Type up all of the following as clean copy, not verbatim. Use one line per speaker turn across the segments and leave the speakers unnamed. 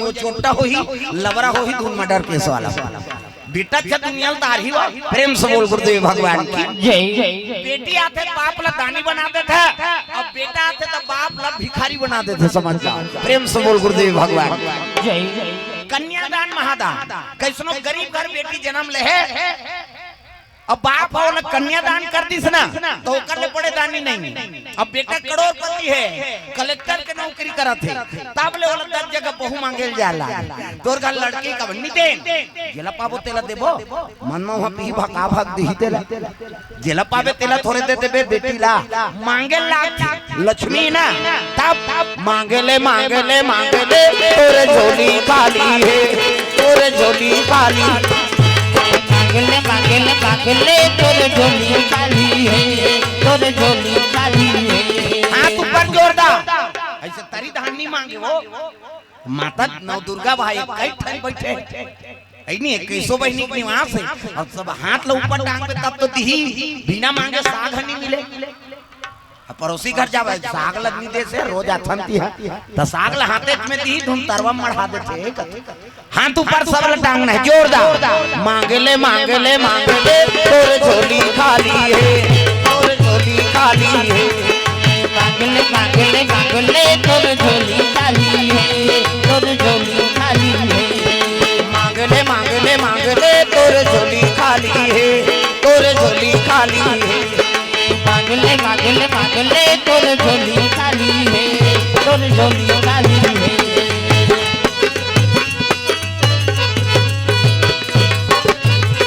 वो छोटा हो ही लबरा हो ही धून मर्डर केस वाला बेटा जब दुनिया तारी हो प्रेम से बोल गुरुदेव भगवान की जय। बेटी आते बाप ला दानी बना देते अब बेटा आते तो बाप ला भिखारी बना देते समझ जाओ प्रेम से बोल गुरुदेव भगवान जय। कन्यादान महादान कैसनो गरीब घर बेटी जन्म ले है अब बाप हो कन्यादान कर दिस ना तो करने पड़े दानी नहीं। अब बेटा करोड़पति है कलेक्टर के नौकरी करत है तब ले वाला 10 जगह बहु मांगे जाला तोर घर लड़की का बन्नी दे जेला पाबो तेला देबो मन में वहां पी भका भाग दी तेला जेला पाबे तेला थोड़े दे देबे बेटी ला मांगे ला लक्ष्मी ना तब मांगे ले तोरे झोली खाली है तोरे झोली खाली मांगले तोरे झोली खाली है तोरे झोली खाली है। हाथ ऊपर जोरदार ऐसे तरी धान नहीं मांगे वो माता नव दुर्गा भाई कई ठन बैठे नहीं कैसो बहनी के निवास है और सब हाथ ला ऊपर टांग पे तब तो दी बिना मांगे साग नहीं मिले पड़ोसी घर जावे साग लगनी दे से रोज आथनती है तो साग ला हाथे में दी धुन तरवा मढ़ा देते हाथ ऊपर सब टांगना है जोरदार मांगले तोरे झोली खाली है तोरे झोली खाली है मांगले तोरे झोली खाली है तोरे झोली खाली है मांगले तोरे झोली खाली है तोरे झोली खाली है मांगले तोरे झोली खाली है तोरे झोली खाली है।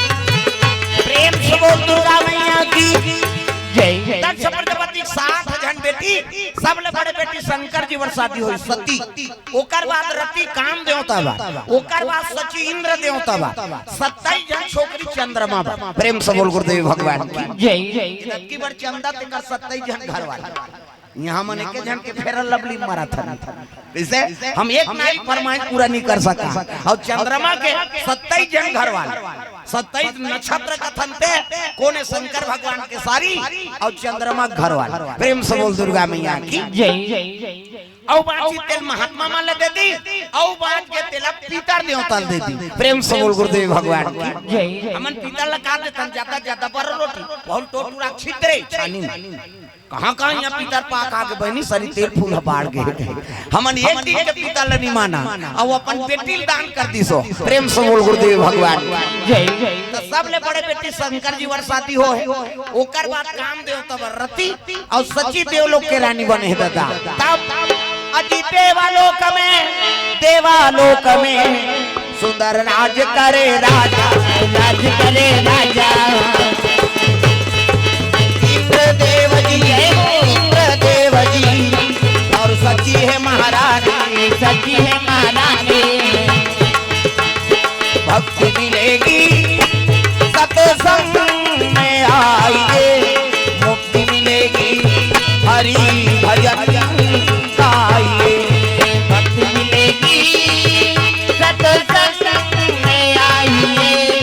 प्रेम से बोल दुर्गा मैया की जय। दक्ष प्रजापति 60 जन बेटी सबले बड़े बेटी शंकर जी वर शादी हुई सती ओकर बाद रति काम देवता बा ओकर बाद सची इंद्र देवता बा 27 जन छोकरी चंद्रमा बा प्रेम से बोल गुरुदेव भगवान की जय। की बार चंदा तेकर 27 जन घर वाला यहाँ मन के जन के फेरा लवली मारा था इसे हम एक नाइट फरमाइश पूरा नहीं कर सका और चंद्रमा के 27 जन घर वाले 27 नक्षत्र कथन थे कोने शंकर भगवान के सारी और चंद्रमा घर वाले प्रेम से बोल दुर्गा मैया की जय। औ बाजी तेल महात्मा मान ले दे दी औ बाज के तेल पीतर देवता दे दी प्रेम से बोल गुरुदेव भगवान की जय। हमन पीतर लगा देतन ज्यादा पर रोटी बहुत टोटूरा छितरे छानी कहां यहाँ पीतर पाक आगे बहनी सरी तेल फूल बाढ़ गए हमन एक दिन के पीतर नहीं माना और अपन बेटी दान कर दी सो प्रेम से बोल गुरुदेव भगवान जय। तो सबले बड़े बेटी शंकर जी वर शादी हो है ओकर बाद काम देवता वर रति और सची देवलोक के रानी बने दादा तब अजी देवालोक में सुंदर राज करे राजा इंद्रदेव जी और सची है महारानी भक्ति मिलेगी सत्संग में आइए मुक्ति मिलेगी हरि भजन गाइए भक्ति मिलेगी सत्संग में आइए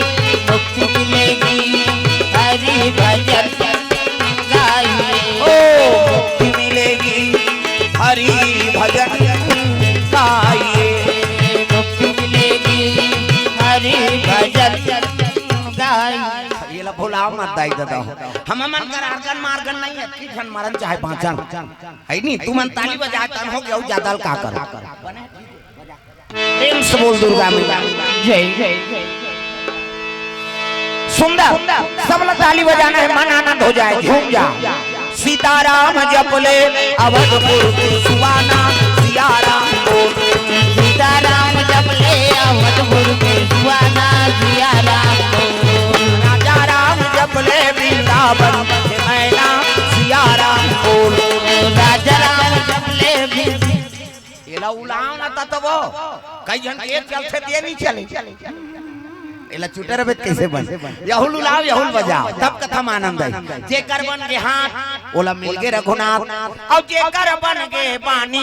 मुक्ति मिलेगी हरि भजन मुक्ति मिलेगी हरि भजन गाइए मुक्ति मिलेगी हरि भजन गाइए। ये ला भोला मत दाई दादा हम मन कर आर्गन मार्गन नहीं है की घन मारन चाहे पांचन है नहीं तू मन ताली बजाए तन हो गया ज्यादा का कर प्रेम से बोल दुर्गा मैया जय। सुंदर सबला ताली बजाना है मन आनंद हो जाए झूम जा सीताराम जपले अवधपुर सुवाना सियाराम बोल सीताराम जपले अवधपुर सुवाना सियाराम बोल राजा राम जपले वृंदावन मैना सियाराम बोल राजा राम जपले ये ला उलाओ ना तब कई जन एक चलते दिए नहीं चले एला चुटर बेत कैसे बन यहुल लाओ यहुल बजाओ तब कथा आनंद है जेकर बन के हाथ ओला मिल के रघुनाथ और जेकर बन के पानी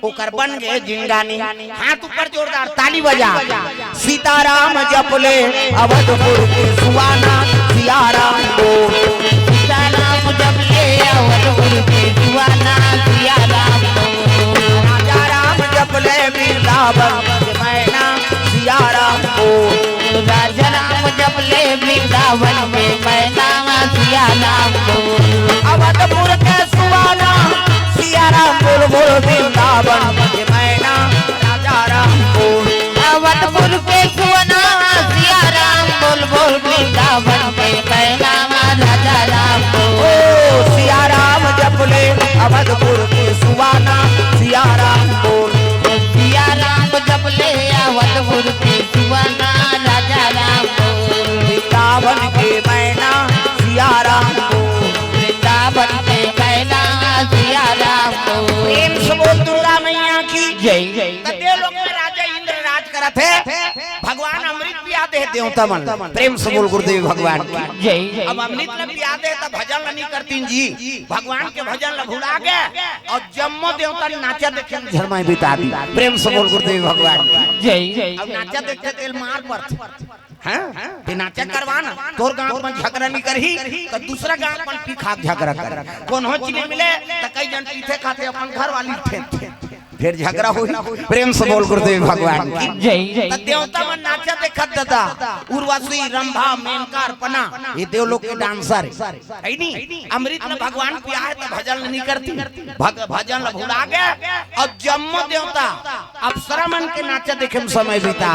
ओकर बन के जिंगानी हाथ ऊपर जोरदार ताली बजा सीताराम जपले अवधपुर सुवाना सियाराम बोल सीताराम जपले अवधपुर सुवाना सियाराम बोल राजा राम जपले वृंदावन मैं
राजा राम जब ले वृंदावन में मैना सिया राम बोल।
अवधपुर के सुहाना सिया राम बोल बोल वृंदावन के मैना राजा राम बोल।
अवधपुर के सुहाना सिया राम बोल बोल वृंदावन में मैना राजा राम बोल।
ओ सिया राम जब ले अवधपुर के सुहाना सिया राम बोल।
सिया राम जब ले अवधपुर के सुहाना राजा राम बोल।
वृंदावन के मैना सिया राम बोल।
वृंदावन के मैना सिया राम बोल।
प्रेम से बोल दुर्गा मैया की
जय जय
कते लोग में राजा इंद्र राज करत है भगवान अमृत पिया दे देवता मन। प्रेम से बोल गुरुदेव भगवान की
जय जय।
अब अमृत न पिया दे तो भजन नहीं करतीन जी भगवान के भजन ल भुला गए और जम्मो देवता नाचा देखे झरमाई बिता दी। प्रेम से बोल गुरुदेव भगवान की
जय जय।
अब नाचा देखते तेल मार पर हैं ते नाचा करवाना तोर गांव में झगड़ा नहीं करही तो दूसरा गांव में पी खा झगड़ा कर कौन हो चीज मिले तो कई जन पीछे खाते अपन घर वाली फिर झगड़ा होई। प्रेम से बोल गुरुदेव भगवान की
जय जय।
देवता मन नाचा देखत दादा उर्वशी रंभा मेनका अर्पणा ये देवलोक के डांसर है नहीं। अमृत में भगवान पिया है तो भजन नहीं करती भजन भुला गए और जम्मो देवता अप्सरा मन के नाचा देखे में समय बिता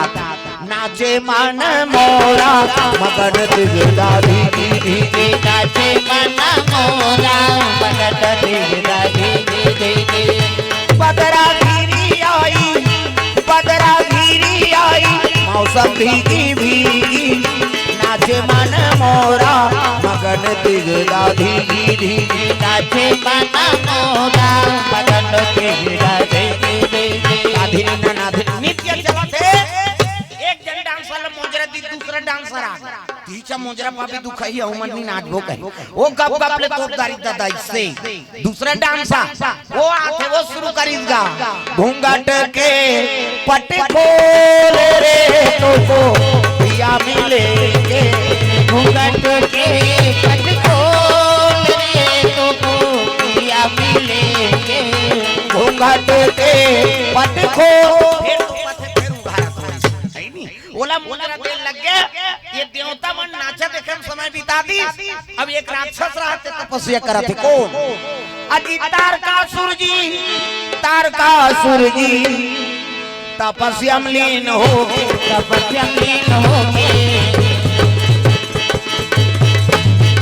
नाचे मन मोरा मगन दिगदारी
नाचे मन मोरा मगन दिगदारी।
बदरा घिरी आई मौसम भीगी भीगी नाचे मन मोरा मगन दिगदा धीगी धीगी।
नाचे मन मोरा मगन दिगदा धीगी।
नित्य चलत है एक जन डांसर मोजरा दी दूसरा डांसर आ तीसरा मोजरा पापी दुखई मन नहीं नाचबो कहे वो गप गप ले तोपदारी दादा इससे दूसरा डांसर वो आथे वो शुरू करीगा घूंघट के पट खोल रे तो पिया मिले के।
घूंघट के पट खोल रे तो पिया मिले के।
घूंघट के पट खोल फिर तो पथ फिर उघारा थोड़ी है नहीं ओला मोजरा देर लग गया ये देवता मन नाचा देखे समय बिता दी। अब एक राक्षस रहते तपस्या करते कौन अजी तारकासुर जी तपस्या में लीन हो
तपस्या में लीन हो के।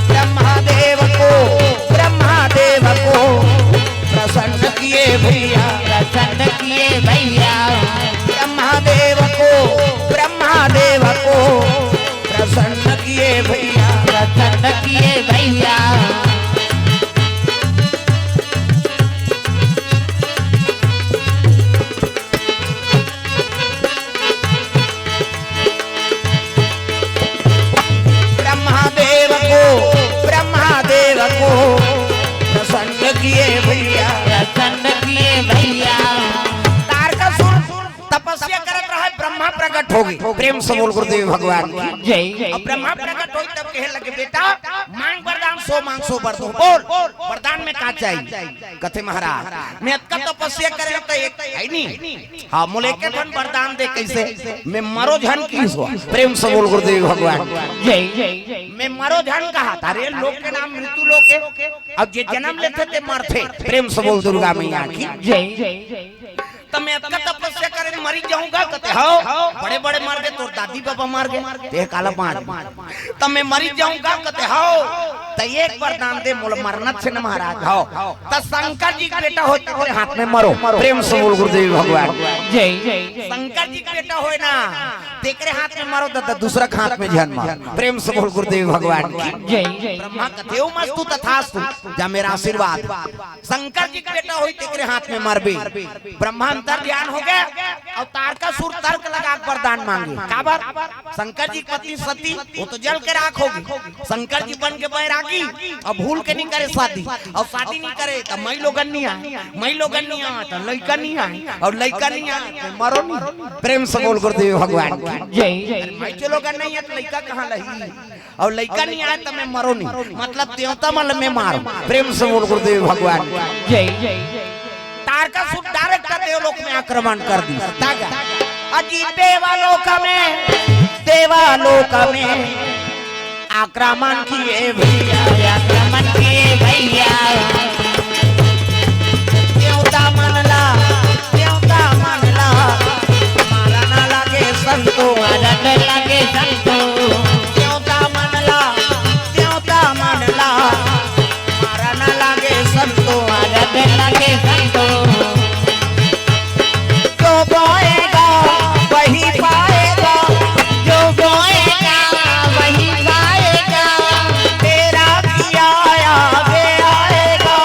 ब्रह्मादेव को प्रसन्न किए भैया
प्रसन्न किए भैया।
ब्रह्मादेव को प्रसन्न किए भैया
प्रसन्न किए भैया।
ब्रह्मादेव को प्रसन्न किए भैया
प्रसन्न किए भैया।
तारकासुर तपस्या करत रहा ब्रह्मा प्रकट हो गई। प्रेम से बोल गुरुदेव भगवान की
जय जय।
अब ब्रह्मा प्रकट होई तब कहे लगे बेटा मांग वरदान सो मांग सो वर दो बोल वरदान में का चाहिए कथे महाराज मैं का तपस्या करे तो एक है नहीं हां मोले के धन वरदान दे कैसे मैं मरो झन की सो। प्रेम से बोल गुरुदेव भगवान
जय जय जय।
मैं मरो झन कहा तारे लोक के नाम मृत्यु लोक है अब जे जन्म लेते ते मरते। प्रेम से बोल दुर्गा मैया की
जय जय जय।
तो मैं का तपस्या करे मरी जाऊंगा कहते हो बड़े बड़े मर गए तो दादी बाबा मर गए ते काला पांच तो मैं मरी जाऊंगा कहते हो तो एक वरदान दे मोल मरना से न महाराज हो तो शंकर जी का बेटा हो तेरे हाथ में मरो। प्रेम से बोल गुरुदेव भगवान
जय जय जय।
शंकर जी का बेटा हो ना तेरे हाथ में मारो तो दूसरा हाथ में जन्म। प्रेम से बोल गुरुदेव भगवान की
जय जय।
ब्रह्मा कहते हो मस्तु तथास्तु जा मेरा आशीर्वाद शंकर जी का बेटा हो तेरे हाथ में मरबे। ब्रह्मा अंतर ध्यान हो गया और तारकासुर तर्क लगा वरदान मांगे काबर शंकर जी पत्नी सती वो तो जल के राख होगी शंकर जी बन के बैरागी और भूल के नहीं करे शादी और शादी नहीं करे तो मई लोगन नहीं आए तो लड़का नहीं आए और लड़का नहीं आए तो मरो नहीं। प्रेम से बोल गुरुदेव भगवान
जय जय।
मई के लोगन नहीं है तो लड़का कहाँ लही और लड़का नहीं आए तो मैं मरो नहीं मतलब देवता मल में मारो। प्रेम से बोल गुरुदेव भगवान
जय जय जय।
तारकासुर डायरेक्ट देवलोक में आक्रमण कर दी अजी देवलोक में देवालोक में आक्रमण किए भैया,
आक्रमण किए भैया।
देवता मनला मारा ना लगे संतो,
मारा न लगे संतो।
देवता मनला मारा ना लगे संतो,
मारा न लगे संतो।
जो बोएगा वही पाएगा,
जो बोएगा वही पाएगा।
तेरा किया आगे आएगा,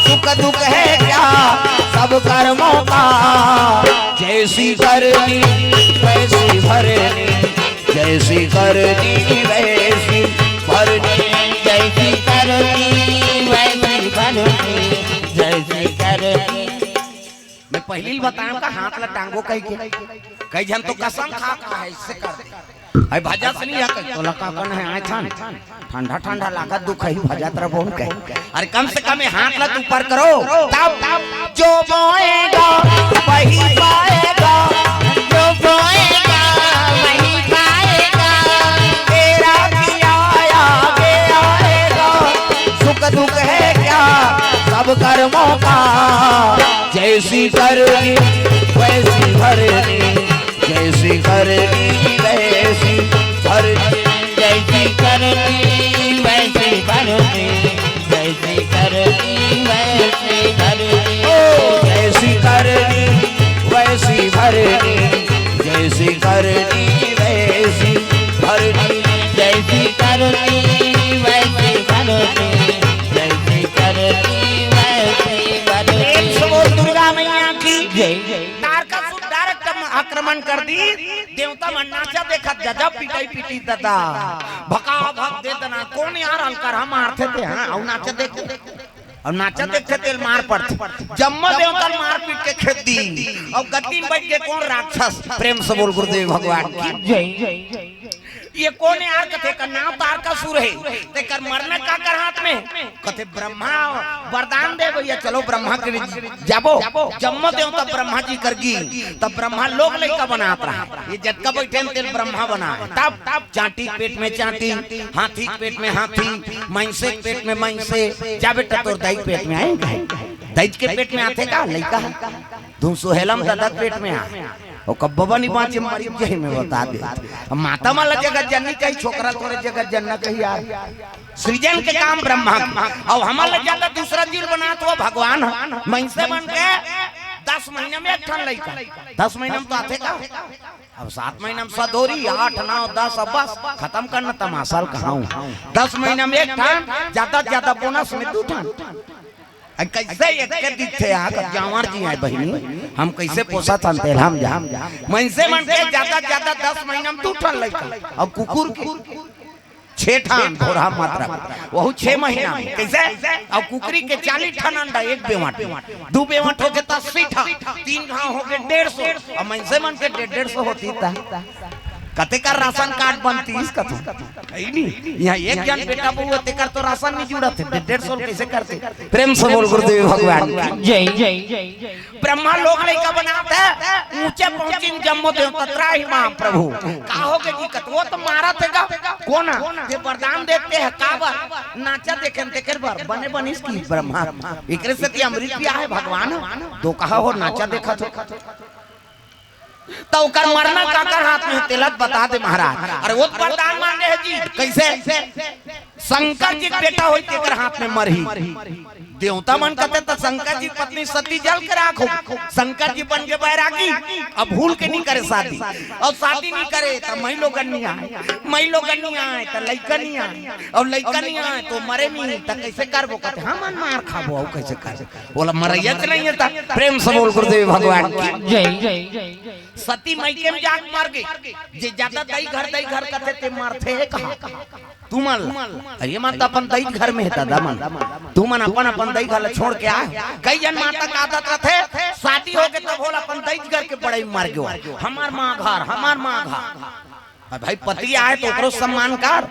सुख दुख है क्या सब कर्मों का, जैसी करनी वैसी भरनी, जैसी करनी वैसी भरनी,
जैसी करनी वैसी भरनी, जैसी करनी।
मैं पहले ही बताऊं का हाथ ला टांगो कई जन तो कसम खा का है इससे कर दे आई भजा से नहीं है तो लका कन है आए थान ठंडा ठंडा लागत दुख है भजा तरह बोन के अरे कम से कम हाथ ला तू ऊपर करो तब जो बोएगा वही पाएगा,
जो बोएगा वही पाएगा।
तेरा किया आगे आएगा, सुख दुख है क्या सब कर्मों का, जैसी करनी वैसी भरनी, जैसी करनी वैसी भरनी,
जैसी करनी वैसी भरनी, जैसी करनी वैसी भरनी।
ओ जैसी करनी वैसी भरनी, जैसी करनी वैसी भरनी,
जैसी करनी वैसी भरनी, जैसी करनी वैसी भरनी।
बोल दुर्गा मैया की
जय जय।
तारकासुर डायरेक्ट आक्रमण कर दी, देवता मन नाचा देखा जजब पिटाई पीटी दादा भका भक दे दना कौन यार हल्का हम मारते थे हां और नाचा देखते और नाचा देखते थे मार पड़ते जम्मा देवता मार पीट के खेत दी और गद्दी में बैठ के कौन राक्षस प्रेम से बोल गुरुदेव भगवान की
जय जय जय।
ये कौन यार कथे का नाम तारकासुर है ते कर मरने का कर हाथ में कथे ब्रह्मा वरदान दे भैया चलो ब्रह्मा के जाबो जम्मो देवता ब्रह्मा जी करगी तब ब्रह्मा लोग लड़का बनाता रहा ये जटका बैठे तेल ब्रह्मा बना तब चाटी पेट में चाटी हाथी पेट में हाथी महिषे पेट में महिषे जा बेटा तोर दाई पेट में आएगा दाई के पेट में आते का लड़का धूम सुहेलम दादा पेट में आ और कब्बा नहीं पांचे मरीब जही में बता दे माता माला जगत जननी कही छोकरा तोरे जगत जनना कही यार सृजन के काम ब्रह्मा और हमारे ज्यादा दूसरा जीव बना तो भगवान महिषे बन के 10 महीने में एक ठन लड़का 10 महीने में तो आते का अब 7 महीने में सदोरी 8 9 10 अब बस खत्म करना तमाशा कहाँ हूँ 10 महीने में एक ठन ज्यादा बोनस में 2 ठन कैसे एक दिखे जावर जी है बहनी हम कैसे पोसा था हम जा मनसे मन के ज्यादा 10 महीना में 2 ठन लड़का और कुकुर के 6 ठन घोड़ा मात्रा वहु 6 महीना में कैसे और कुकरी के 40 ठन अंडा 1 बेवाट 2 बेवाट हो के 80 ठन 3 घाव हो के 150 और मनसे मन के 150 होती था कते का राशन कार्ड बनती इसका तो यहाँ एक जन बेटा बहु तेकर तो राशन नहीं जुड़ा थे 150 कैसे करते प्रेम से बोल गुरुदेव भगवान
जय जय जय।
ब्रह्मा लोग लड़का बनाते ऊंचे पहुंची जम्मो देवता त्राही मां प्रभु का हो के दिक्कत वो तो मारा थे का कोना ये वरदान देते हैं काबर नाचा देखे देखे बार बने बनिस की ब्रह्मा एकरे से की अमृत पिया है भगवान तो कहा हो नाचा देखा तो कर मरना काकर हाथ में तिलक बता दे महाराज अरे वो वरदान मांगे है जी कैसे शंकर जी बेटा होई तेकर हाथ में मरही देवता मन कहते तो शंकर जी पत्नी सती जल के राखो शंकर जी बन के बैरागी अब भूल के नहीं करे शादी और शादी नहीं करे तो महिलो गन्नी आए तो लड़का नहीं आए और लड़का नहीं आए तो मरे नहीं तो कैसे करबो कहते हम मार खाबो कैसे कर बोला मरैया नहीं था प्रेम से बोल गुरुदेव भगवान की
जय जय जय।
सती मैके में जाग मार गई जे ज्यादा दई घर कहते ते मारते है कहां तू मन अरे माता अपन दई घर में है दादा मन तू मन अपन दई घर छोड़ के आ कई जन माता का आदत रथे शादी हो के तब होला अपन दई घर के बड़ाई मार गयो हमार मां घर भाई पति आए तो ओकरो सम्मान कर,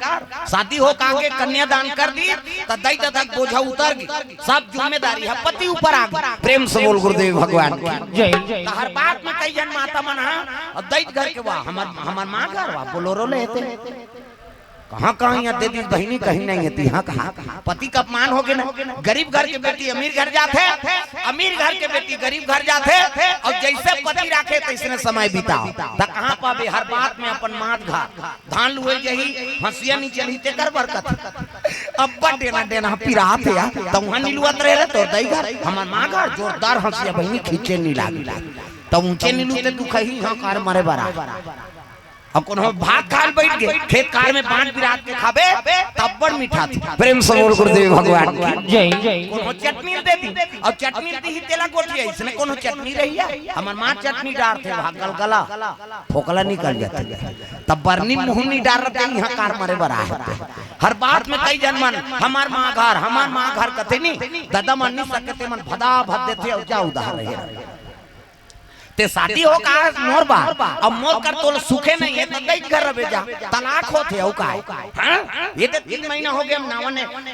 शादी हो का के कन्यादान कर दी तो दैत तक बोझा उतर गई, सब जिम्मेदारी है पति ऊपर आ गई। प्रेम से बोल गुरुदेव भगवान की
जय जय।
हर बात में कई जन माता मना और दैत घर के वाह हमार माँ घर वाह बोलोरो लेते कहाँ कहाँ यहाँ दे दी बहनी कहीं नहीं है यहाँ कहाँ पति का अपमान हो गया ना। गरीब घर के बेटी अमीर घर जाते, अमीर घर के बेटी गरीब घर जाते और जैसे पति रखे तैसे समय बिताओ तो कहाँ पावे। हर बात में अपन मात घर धान लुए जही हंसिया नहीं चली ते कर बरकत अब देना देना पिरात है तो वहाँ नीलुआत रहे तो दई घर हमार माँ घर जोरदार हंसिया बहनी खींचे नहीं लागी तो ऊंचे नीलू ते दुख ही हाँ कार मरे बरा अब कौन भात खाल बैठ गए खेत कार में बांट बिरात के खाबे तब बड़ मीठा थी। प्रेम से बोल गुरुदेव भगवान की
जय जय।
कौन चटनी दे दी और चटनी दी ही तेला गोटी है इसने कौन चटनी रही है हमार माँ चटनी डाल थे भागल गला फोकला निकल जाता तब बरनी मुंह नहीं डाल रहे यहाँ कार मरे बरा है। हर बात में कई जन मन हमार माँ घर कथे नहीं दादा मन नहीं सकते मन भदा भद देते और जा उधार रहे ते शादी हो का मोर बार अब मोर कर तो सुखे नहीं है तो कई कर रहे जा तलाक होते हो का हां ये तो 3 महीना हो गया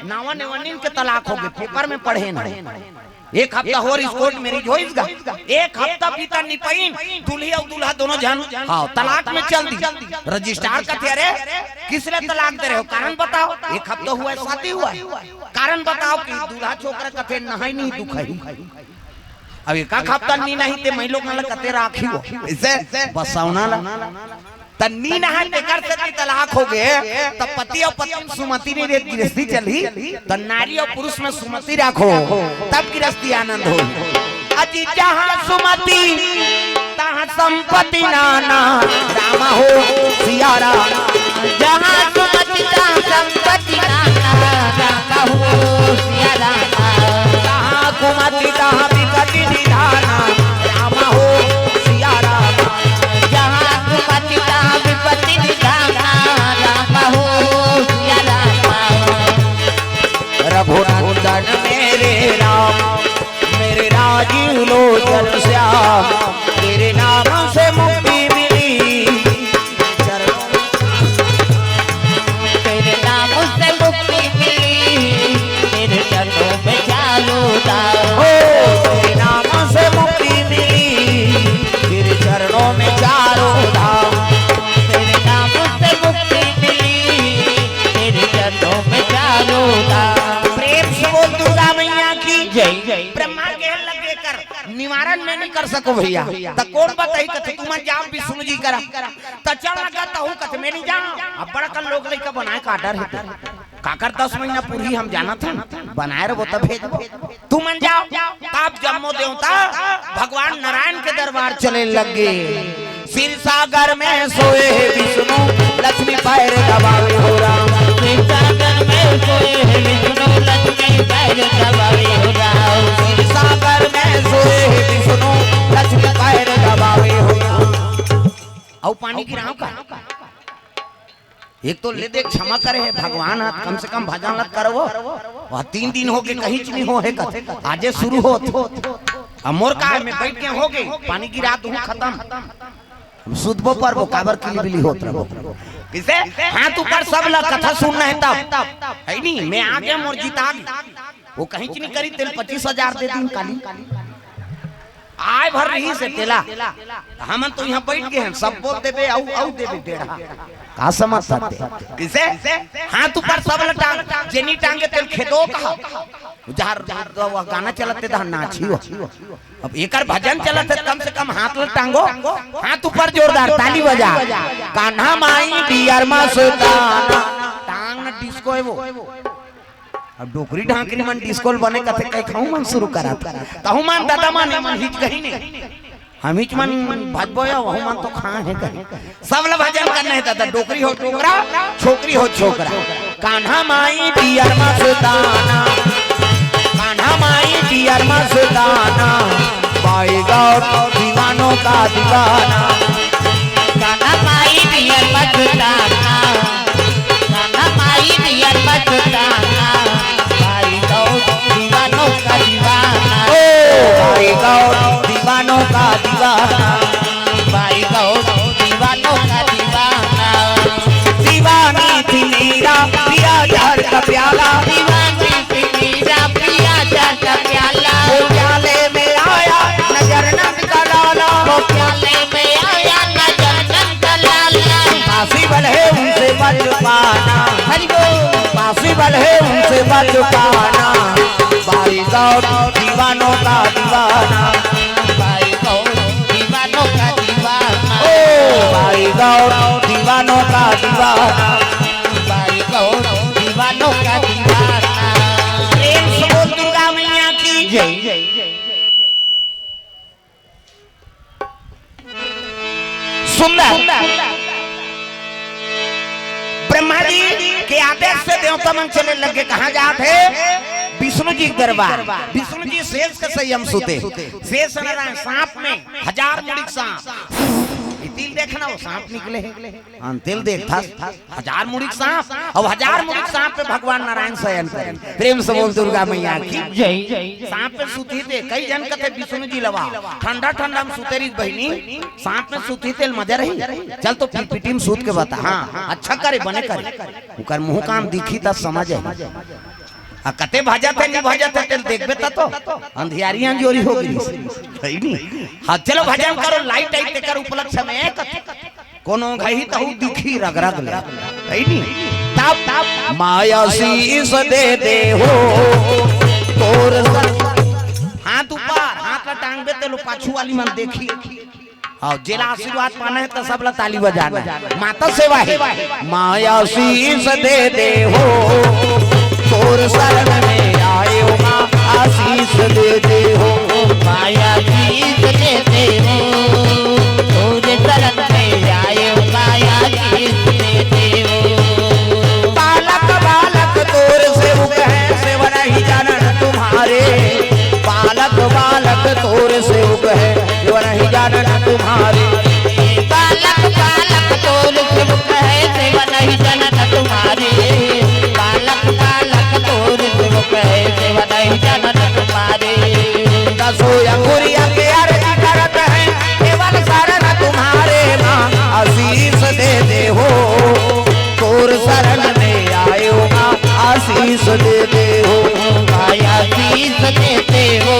नावन वनिन के तलाक हो गए पेपर में पढ़े ना एक हफ्ता हो रही कोर्ट मैरिज हो इसका एक हफ्ता बीता निपईन दूल्हे और दूल्हा दोनों जान हां तलाक में चल दी रजिस्ट्रार का थे अरे किसने तलाक दे रहे हो कारण बताओ। एक हफ्ता हुआ शादी हुआ कारण बताओ कि दूल्हा छोकरा का थे नहाई नहीं दुख है अब एक हफ्ता नी नहीं ते मैं लोग नल कते राखी हो इसे बसावना ला तन्नी नहान बेकार से तलाक हो गए तब पति और पत्नी सुमति ने रेत गृहस्थी चली तो नारी और पुरुष में सुमति रखो तब गृहस्थी आनंद हो। अजी जहाँ सुमति तहाँ संपत्ति नाना राम हो सिया राम
जहाँ सुमति तहाँ संपत्ति नाना राम हो सिया राम
जहाँ कुमति तहाँ विपत्ति निधाना राम हो सिया राम
जहाँ कुमति तहाँ विपत्ति निधाना राम हो सिया राम।
रघुनंदन मेरे राजीव लोचन श्याम तेरे नाम से मुक्ति मिली
तेरे नाम से मुक्ति मिली तेरे चरणों में चालू
तेरे नाम से मुक्ति मिली तेरे चरणों में चारों धाम
तेरे नाम से मुक्ति मिली तेरे चरणों में चालू
प्रेम से बोल दुर्गा मैया की
जय जय।
ब्रह्मा के लगे कर निवारण में नहीं कर सको भैया तो कौन बताई कथे तुम जाओ विष्णु जी करा तो चल लगा तो हूं कथे मैं नहीं जाऊं अब बड़ा कल लोग लइका बनाए का डर है काकर 10 महीना पूरी हम जाना था बनाए रहो तब भेज तू मन जाओ तब जम्मो देवता भगवान नारायण के दरबार चले लगे सिर सागर में सोए विष्णु लक्ष्मी पैर दबावे हो राम
सिर सागर में सोए विष्णु लक्ष्मी पैर दबावे हो राम
सिर सागर में सोए विष्णु लक्ष्मी पैर दबावे हो राम और पानी गिराओ का एक तो ले दे क्षमा करे है भगवान कम से कम भजन लग करो वह 3 दिन हो गए कहीं नहीं हो है आजे शुरू हो मोर का में बैठ के हो गई पानी गिरा दूं खत्म सुधबो पर वो काबर की बिली होत रहो किसे हाथ ऊपर सब ला कथा सुनना है तब है नहीं मैं आगे मोर जीता वो कहीं नहीं करी तेल 25,000 दे दी काली आय भर रही से तेला हम तो यहाँ बैठ गए हैं सब बोल देबे औ देबे बेड़ा का समझ सकते किसे हाथ ऊपर सब टांग जेनी टांगे तेल खेदो कहा जहर वो गाना चलते था नाची हो अब एकर भजन चलते कम से कम हाथ ल टांगो हाथ ऊपर जोरदार ताली बजा कान्हा माई बियर मा सुल्ताना टांग न डिस्को है वो अब डोकरी ढांकरी मन डिस्कोल बने कथे कई खाऊं मन शुरू करा ताहू मन दादा मन मन हिच कहीं नहीं हम हिच मन भजबोया वहु मन तो खा है कहीं सब ल भजन करना है दादा डोकरी हो टोकरा छोकरी हो छोकरा कान्हा माई बियर मा सुल्ताना कान्हा माई बियर मा सुल्ताना पाई गौर दीवानों का दीवाना
कान्हा माई बियर मा सुल्ताना कान्हा माई बियर मा सुल्ताना पाई गौर दीवानों का दीवाना
पाई गौर दीवानों का दीवाना
पाई गौर दीवानों का दीवाना
चुकाना, भाई गौर दीवानों का दीवाना,
भाई गौर दीवानों का दीवाना,
ओ भाई गौर दीवानों का दीवाना,
भाई गौर दीवानों का दीवाना।
प्रेम से बोल दुर्गा मैया की जय। सुंदर ब्रह्मा जी के आदेश से देवता मन चले लगे, कहाँ जाते? विष्णु जी के दरबार। विष्णु जी शेष के संयम सुते, शेष नारायण सांप में 1000 मुड़िक सांप, तिल देखना वो सांप निकले, तिल देख था 1000 मुड़िक सांप, और 1000 मुड़िक सांप पे भगवान नारायण शयन करे। प्रेम से बोल दुर्गा मैया की जय। सांप पे सुती थे, कई जन कहते विष्णु जी लवा ठंडा ठंडा में सुते रही बहनी, सांप में सुती थे मजा रही, चल तो फिर पिटी में सूत के बता, हाँ अच्छा करे बने करे, उकर मुंह काम दिखी तब समझ है, कते भाजा थे नहीं भाजा थे तेल देखबे तो अंधियारियां जोरी हो गई सही नहीं। हाँ चलो भजन करो, लाइट आई तेकर उपलक्ष्य में कोनो घही तहु दिखी रग रग ले सही नहीं। तब माया शीस दे दे हो तोर हाथ ऊपर, हाथ ला टांग बे तेलो पाछू वाली मन देखी, और जेला आशीर्वाद पाना है तो सब ला ताली बजाना है, माता सेवा है। माया शीस दे दे हो तोर शरण में आए हो, माँ आशीष देते हो,
माया शीस देते हो, तोर शरण में आए हो, माया शीस देते हो।
बालक बालक तोर सेवक है, सेवन ही जानन तुम्हारे, बालक बालक तोर सेवक है, सेवन ही जानन तुम्हारे,
बालक बालक तोर सेवक है, सेवन ही जानन तुम्हारे, बालक बालक तोर सेवक है, सेवन ही जानन तुम्हारे।
दसो अंगुरिया के आरती करत है, केवल शरण तुम्हारे, माँ आशीष दे दे हो तोर शरण में आए हो, माँ आशीष दे दे हो,
माया शीस देते हो,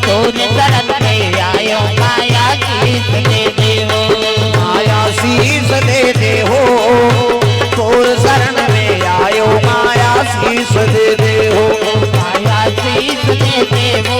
तोर शरण में आए हो, माया शीस देते हो,
माया शीस दे दे हो तोर शरण में आए हो, माया शीस दे दे हो,
माया शीस देते हो,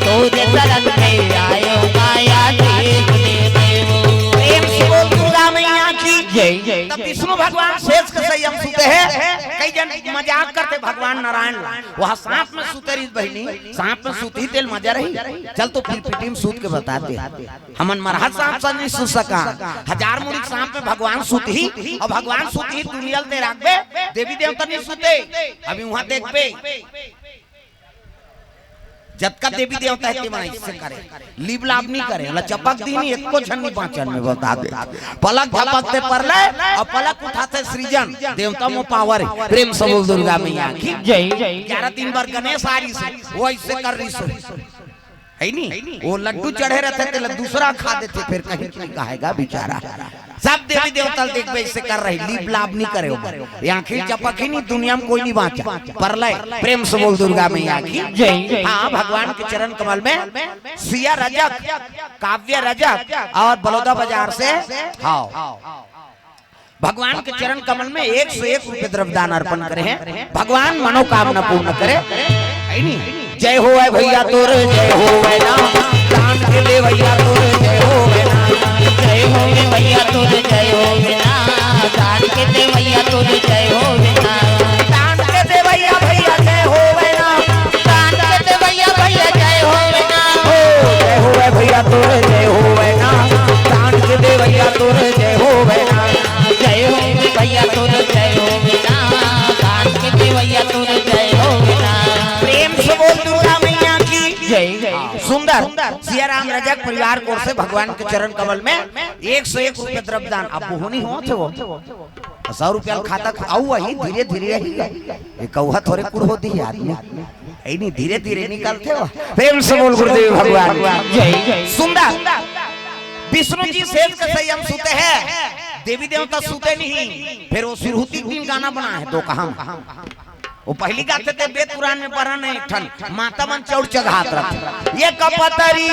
तोर शरण में आए हो, माया शीस देते हो।
प्रेम से बोल दुर्गा मैया की
जय।
तब विष्णु भगवान शेष के संयम सुते हैं, कई जन मजाक करते भगवान नारायण वहाँ सांप में सुते रही बहनी, सांप में सूती तेल मजा रही, चल तो फिर पिटी में सूत के बताते, हमन मरहत सांप से नहीं सूत सका, 1000 मुड़िक सांप में भगवान सूती, और भगवान सूती दुनिया ते राखबे, देवी देवता नहीं सूते, अभी वहाँ देखबे जतका देवी देवता है ते मनाई से करे, लीब लाभ नहीं करे, ला चपक दी नहीं एको क्षण नहीं बाँचन में बता दे, पलक झपकते परले और पलक उठाते सृजन, देवता में पावर है। प्रेम से बोल दुर्गा मैया की
जय।
11 दिन बार गणेश आ रही से वो ऐसे कर रही से है नहीं, वो लड्डू चढ़े रहते थे दूसरा खा देते, फिर कहीं नहीं कहेगा बेचारा, सब देवी देवता देखबे ऐसे कर रही, लीब लाभ नहीं करे, आंखें चपक ही नहीं, दुनिया में कोई नहीं बाँचा परलय। प्रेम से बोल दुर्गा मैया की
जय।
हाँ भगवान के चरण कमल में सिया रजक, काव्य रजक और बलौदा बाजार से हाँ भगवान के चरण कमल में 101 रुपए द्रव्यदान अर्पण करे हैं, भगवान मनोकामना पूर्ण करे है नहीं। जय हो है भैया तोर जय हो है ना, दान के दे भैया तोर जय हो है ना,
जय हो भैया तोर जय हो ना, दान के दे भैया तोर जय हो ना,
दान के दे भैया भैया जय हो है ना,
दान के दे भैया भैया जय हो ना,
जय हो है भैया तोर जय हो है ना, दान के दे भैया तोर जय हो है ना,
जय हो भैया तोर जय हो ना, दान के दे भैया तोर जय हो ना।
प्रेम से बोल दुर्गा मैया की
जय।
सुंदर सिया राम रजक परिवार को से भगवान के चरण कमल में 101 रुपए द्रव्यदान, अब होनी हो थे वो 100 रुपया खाता खाऊ वही धीरे धीरे रही, कौहा थोड़े कुड़ होती है आदमी है नहीं, धीरे धीरे निकलते हो। प्रेम से बोल गुरुदेव भगवान
जय।
सुंदर विष्णु जी शेष के संयम सुते हैं, देवी देवता सुते नहीं, फिर वो सिरहुती दिन गाना बना है तो कहा वो पहली गाते थे वेद पुराण में पढ़ा नहीं ठन माता मन चौड़ चघात रहा, ये कपतरी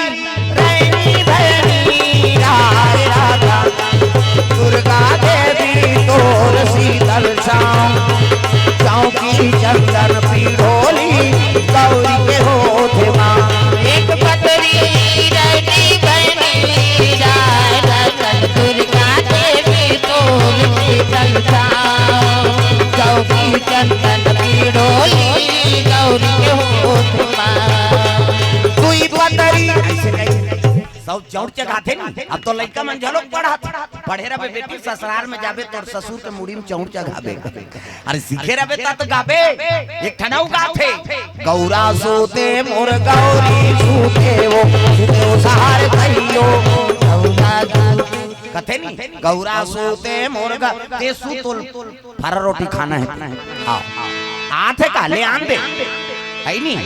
रैनी भैनी राय राधा दुर्गा देवी तोर शीतल शाम चौकी
की चंदन पीड़ोली गौरी के होठ माँ।
दुई पतरी ऐसे नहीं सब चौड़ चगाते ना। अब तो लड़का मन झलोक पढ़े रहे बेटी ससुराल में जाबे तो ससुर के मुड़ी में चौड़ चगाबे। अरे सीखे रहे तो गाबे एक ठनाऊ गाथे गौरा सोते मोर गौरी सूते वो सहार कहियो कथे नहीं गौरा सोते मोर ते सूतुल फरा रोटी खाना है। हाँ आथे का ले आन दे है नहीं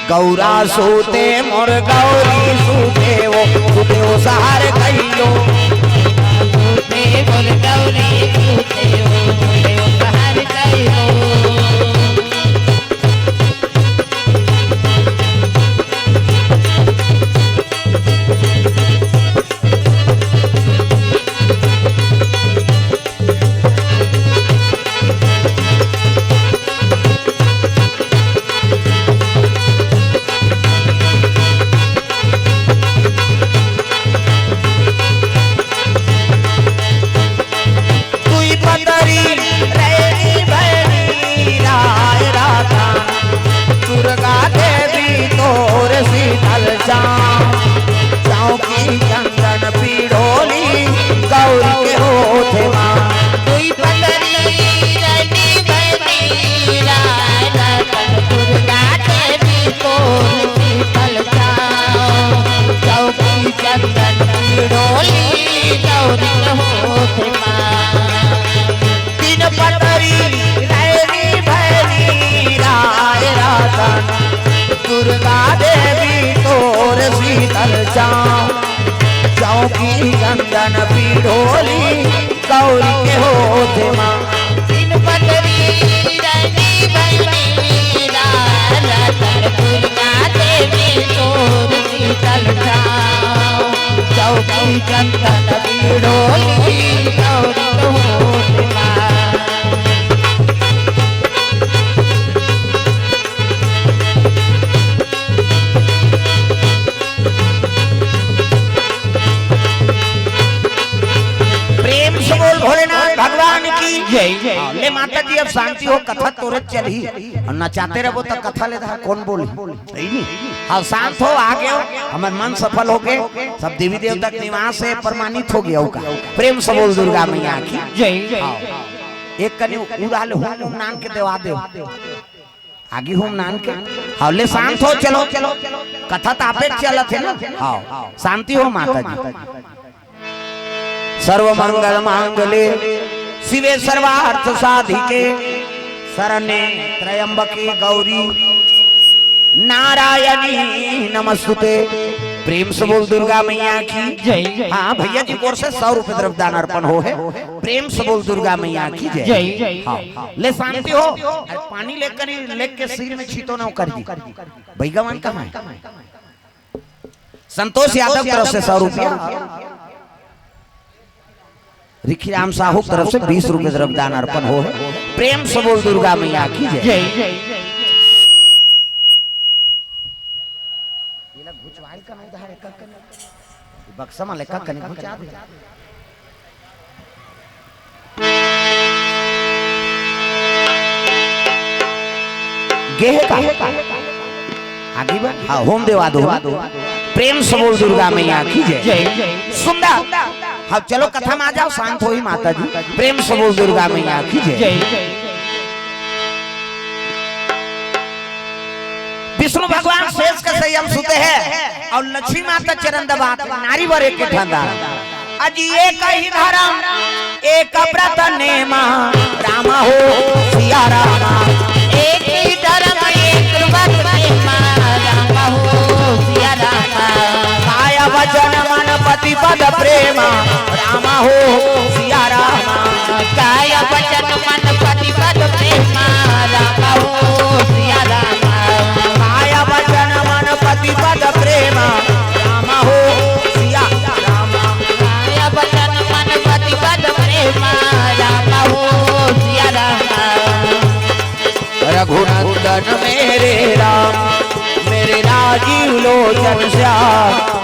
गौरा सोते मोर गौरी सूते वो सहार कहियो
सूते मोर गौरी सूते वो सहार कहियो।
चंदन पीड़ोली गौरी के होठ माँ।
कोई पतरी रनी बनी दुर्गा देवी तोर शीतल छाँव चौकी चंदन पीड़ोली गौरी के होठ माँ।
तीन पतरी रैनी भैनी राय रातन दुर्गा देवी तोर शीतल छाँव चौकी चंदन पीड़ोली गौरी के होठ माँ।
तीन पतरी रनी बनी दुर्गा देवी तोर शीतल छाँव चौकी चंदन पीड़ोली गौरी के होठ माँ।
भोलेनाथ भगवान की जय। ले माता जी अब शांति हो कथा तोरे चली और नचाते रहो तो कथा ले कौन बोली सही नहीं। हाँ शांत हो आ गए हमारे मन सफल हो गए सब देवी देवता के निवास से प्रमाणित हो गया का प्रेम से बोल दुर्गा मैया की जय। एक कने उड़ाल होम नाम के देवा दे आगे होम नाम के। हाँ ले शांत हो चलो चलो कथा तो आपे चलत है ना। हाँ शांति हो माता जी। सर्व मंगल मांगले शिवे सर्वार्थ साधिके शरण्ये त्र्यंबके गौरी नारायणी नमस्तुते। प्रेम से बोल दुर्गा मैया की जय। हाँ भैया जी को से 100 रुपए द्रव्य दान अर्पण हो है। प्रेम से बोल दुर्गा मैया की जय। हाँ ले शांति हो पानी लेकर सिर में छीतो न कर दी भैगवान कहाँ है। संतोष यादव तरफ से 100 रुपया रिखी राम साहू तरफ से 20 रुपए द्रव्य दान अर्पण हो है। प्रेम से बोल दुर्गा मैया की जय। बक्सा में लेकर कने घुचा दे गेह का आगे बढ़। हाँ होम देवा दो। प्रेम से बोल दुर्गा मैया की जय। सुंदर हाँ चलो कथा में आ जाओ शांत हो ही माता जी। प्रेम से बोल दुर्गा मैया की जय। विष्णु भगवान शेष का संयम सुते हैं और लक्ष्मी माता चरण दबाते नारी वर एक ठंडा अजी एक ही धर्म एक व्रत नेमा रामा हो सिया रामा।
एक ही धर्म एक व्रत नेमा रामा हो सिया रामा।
काया वचन मन पति पद प्रेमा रामा हो सिया रामा।
काया वचन मन पति पद प्रेमा रामा हो सिया रामा।
काया वचन मन पति पद प्रेमा रामा हो सिया रामा।
काया वचन मन पति पद प्रेमा रामा हो सिया रामा।
रघुनंदन मेरे राम मेरे राजीव लोचन श्याम